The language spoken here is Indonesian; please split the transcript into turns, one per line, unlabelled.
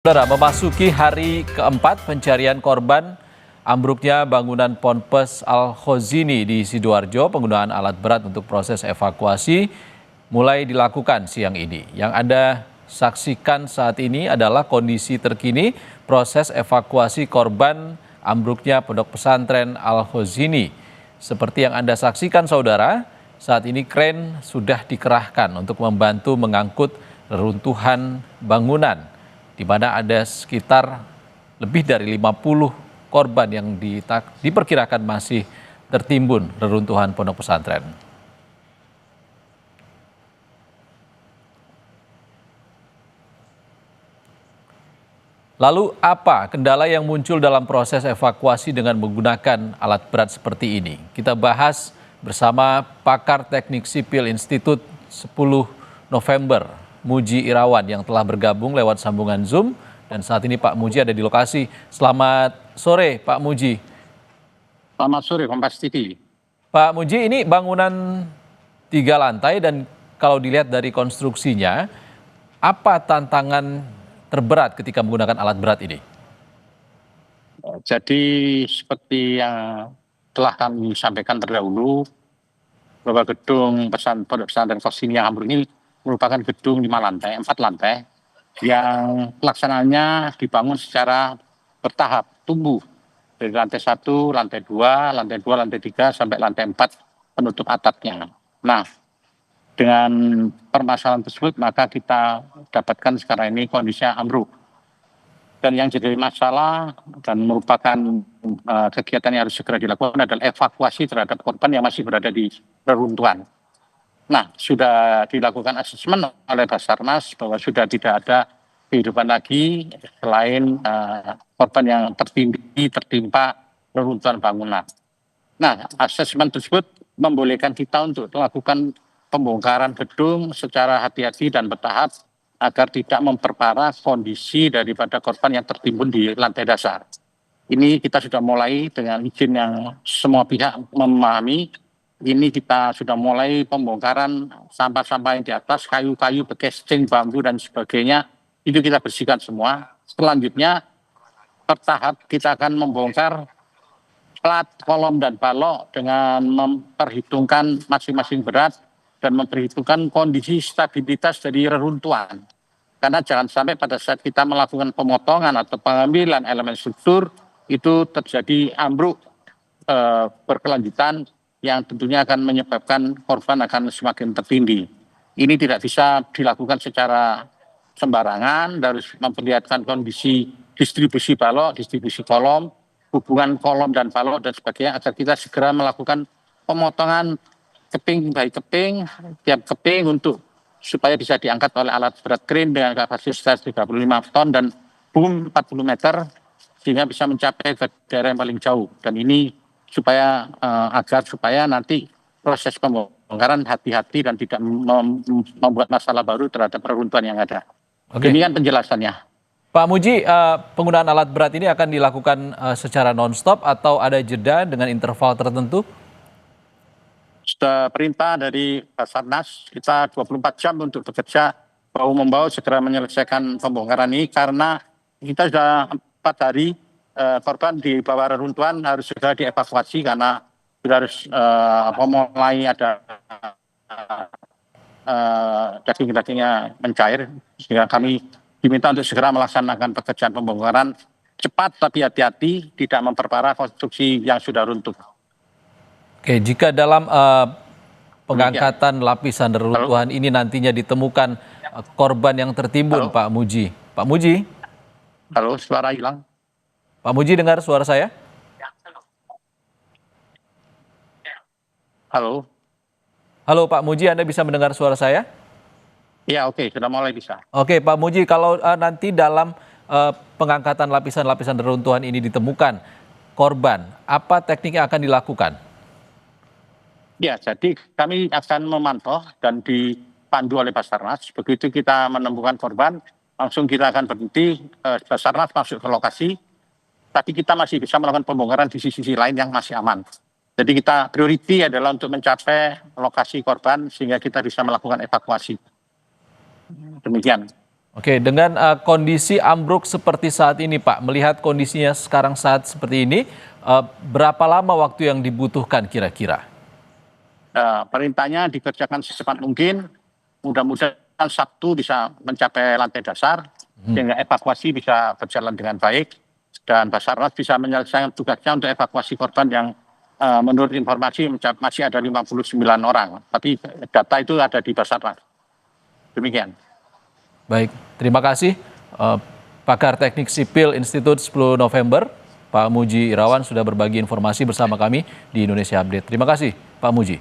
Saudara, memasuki hari keempat pencarian korban ambruknya bangunan Ponpes Al-Khozini di Sidoarjo, penggunaan alat berat untuk proses evakuasi mulai dilakukan siang ini. Yang Anda saksikan saat ini adalah kondisi terkini proses evakuasi korban ambruknya Pondok Pesantren Al-Khozini. Seperti yang Anda saksikan, saudara, saat ini kren sudah dikerahkan untuk membantu mengangkut reruntuhan bangunan, di mana ada sekitar lebih dari 50 korban yang diperkirakan masih tertimbun reruntuhan pondok pesantren. Lalu apa kendala yang muncul dalam proses evakuasi dengan menggunakan alat berat seperti ini? Kita bahas bersama pakar teknik sipil Institut 10 November, Muji Irawan, yang telah bergabung lewat sambungan Zoom, dan saat ini Pak Muji ada di lokasi. Selamat sore Pak Muji.
Selamat sore Kompas TV.
Pak Muji, ini bangunan 3 lantai dan kalau dilihat dari konstruksinya, apa tantangan terberat ketika menggunakan alat berat ini?
Jadi seperti yang telah kami sampaikan terdahulu, bahwa gedung Pondok Pesantren Khozini yang ambruk ini merupakan gedung 4 lantai yang pelaksanaannya dibangun secara bertahap, tumbuh dari lantai 1, lantai 2, lantai 3 sampai lantai 4 penutup atapnya. Nah, dengan permasalahan tersebut maka kita dapatkan sekarang ini kondisinya ambruk. Dan yang jadi masalah dan merupakan kegiatan yang harus segera dilakukan adalah evakuasi terhadap korban yang masih berada di reruntuhan. Nah, sudah dilakukan asesmen oleh Basarnas bahwa sudah tidak ada kehidupan lagi selain korban yang tertimpa reruntuhan bangunan. Nah, asesmen tersebut membolehkan kita untuk melakukan pembongkaran gedung secara hati-hati dan bertahap agar tidak memperparah kondisi daripada korban yang tertimbun di lantai dasar. Ini kita sudah mulai dengan izin yang semua pihak memahami. Ini kita sudah mulai pembongkaran sampah-sampah yang di atas, kayu-kayu, bekesing, bambu, dan sebagainya. Itu kita bersihkan semua. Selanjutnya, bertahap kita akan membongkar plat, kolom, dan balok dengan memperhitungkan masing-masing berat dan memperhitungkan kondisi stabilitas dari reruntuhan. Karena jangan sampai pada saat kita melakukan pemotongan atau pengambilan elemen struktur, itu terjadi ambruk berkelanjutan yang tentunya akan menyebabkan korban akan semakin tertindih. Ini tidak bisa dilakukan secara sembarangan, harus memperlihatkan kondisi distribusi balok, distribusi kolom, hubungan kolom dan balok dan sebagainya, agar kita segera melakukan pemotongan keping by keping, tiap keping untuk supaya bisa diangkat oleh alat berat kren dengan kapasitas 35 ton dan boom 40 meter sehingga bisa mencapai ke daerah yang paling jauh. Dan ini supaya supaya nanti proses pembongkaran hati-hati dan tidak membuat masalah baru terhadap reruntuhan yang ada.
Oke.
Demikian penjelasannya.
Pak Muji, penggunaan alat berat ini akan dilakukan secara non-stop atau ada jeda dengan interval tertentu?
Sudah perintah dari Basarnas, kita 24 jam untuk bekerja bahu-membahu segera menyelesaikan pembongkaran ini, karena kita sudah 4 hari korban di bawah reruntuhan harus segera dievakuasi karena sudah harus mulai ada daging-dagingnya mencair, sehingga kami diminta untuk segera melaksanakan pekerjaan pembongkaran cepat tapi hati-hati, tidak memperparah konstruksi yang sudah runtuh.
Oke, jika dalam pengangkatan lapisan reruntuhan ini nantinya ditemukan korban yang tertimbun,
Halo?
Pak Muji. Pak Muji?
Halo, suara hilang.
Pak Muji, dengar suara saya?
Halo?
Halo Pak Muji, Anda bisa mendengar suara saya?
Ya, oke, sudah mulai bisa.
Oke, Pak Muji, kalau nanti dalam pengangkatan lapisan-lapisan reruntuhan ini ditemukan korban, apa teknik yang akan dilakukan?
Ya, jadi kami akan memantau dan dipandu oleh Basarnas. Begitu kita menemukan korban, langsung kita akan berhenti, Basarnas masuk ke lokasi, tapi kita masih bisa melakukan pembongkaran di sisi lain yang masih aman. Jadi kita priority adalah untuk mencapai lokasi korban sehingga kita bisa melakukan evakuasi. Demikian.
Oke, dengan kondisi ambruk seperti saat ini, Pak, melihat kondisinya sekarang saat seperti ini, berapa lama waktu yang dibutuhkan kira-kira?
Perintahnya dikerjakan secepat mungkin, mudah-mudahan Sabtu bisa mencapai lantai dasar, sehingga evakuasi bisa berjalan dengan baik, dan Basarnas bisa menyelesaikan tugasnya untuk evakuasi korban yang menurut informasi masih ada 59 orang, tapi data itu ada di Basarnas. Demikian.
Baik, terima kasih pakar teknik sipil Institut 10 November, Pak Muji Irawan sudah berbagi informasi bersama kami di Indonesia Update. Terima kasih, Pak Muji.